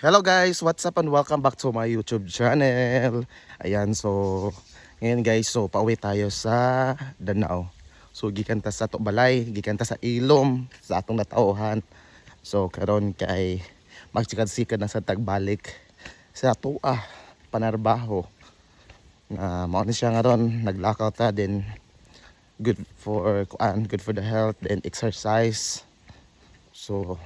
Hello guys, what's up and welcome back to my YouTube channel. Ayan, so ngayon guys, so pauwi tayo sa Danao. So gikan ta sa balay, gikan ta sa ilom sa atong natauhan. So karon kay magsikad-sikad na sa tagbalik sa tuwa panarbaho. Na mao ni siya ngaron, naglakaw ta din good for the health and exercise. So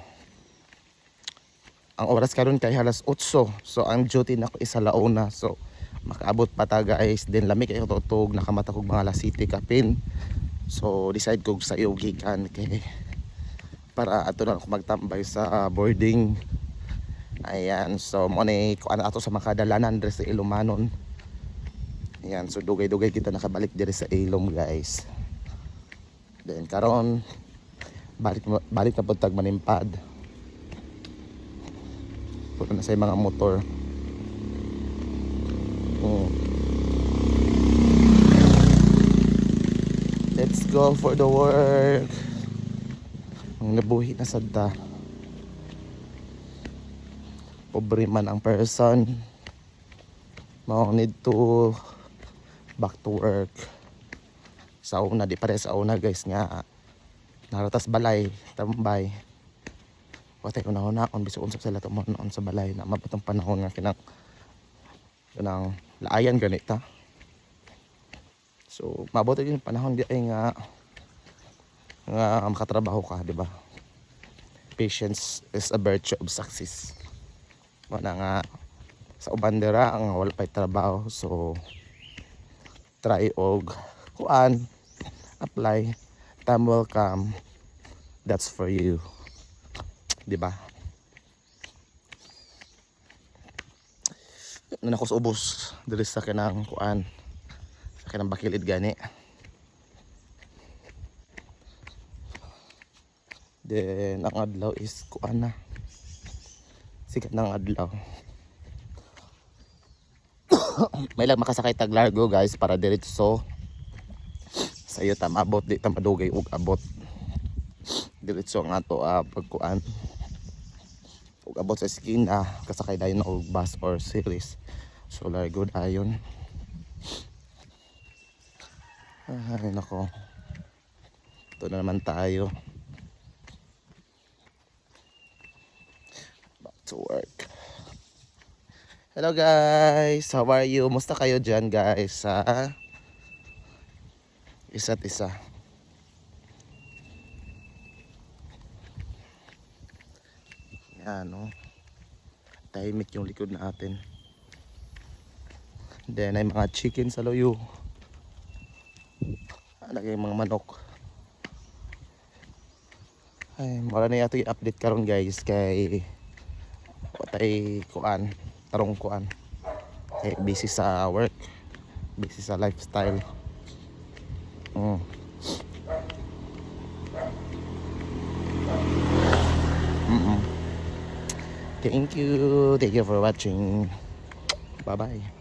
ang oras karon kay halas 8. So ang duty nako is alauna. So makaabot pa ta guys. Then lami kayo tutog, nakamata kog mga lasiti kapin. So decide kog sa iyo gikan kay para ato na ako magtambay sa boarding. Ayan, so mo ni kuan ato sa makadalanan diri sa Ilomanon. Ayan, so dugay-dugay kita nakabalik diri sa Ilom guys. Then karon balik na pud tag Manimpad. Puro na sa mga motor. Let's go for the work. Ang nabuhi na sadta. Pobre man ang person. Mau need to back to work. Sa una, di pare sa una guys nga. Naratas balay, tambay. Watay ko na kung biso unsa sila to noon sa balay na mabutong panahon nga kinang laayan ganita. So mabuti yung panahon di ay nga makatrabaho ka, di ba? Patience is a virtue of success. Wala nga sa ubandera ang wala pa'y trabaho, so try og apply, time will come, that's for you. Diba? Nan ako sa ubos diri sa kanang sa kanang bakilid gani. Then ang adlaw is na. Sikat ng adlaw. May lang makasakay tag largo guys para diretso sa iyo ta maabot di ta madugay og abot. Diretso nga to pagkuan ug abot sa esquina kasakay dayon og bus or series. So largo dayon. Ay nako. Ito na naman tayo. Back to work. Hello guys, how are you? Musta kayo dyan guys sa isa't isa? Yan no. Tahimik yung likod natin. Then ay mga chicken sa loyo. Lagay mga manok. Ay, mara na yato i-update karon guys kay patay tarong kuan. Eh, busy sa work, busy sa lifestyle. Thank you for watching. Bye bye.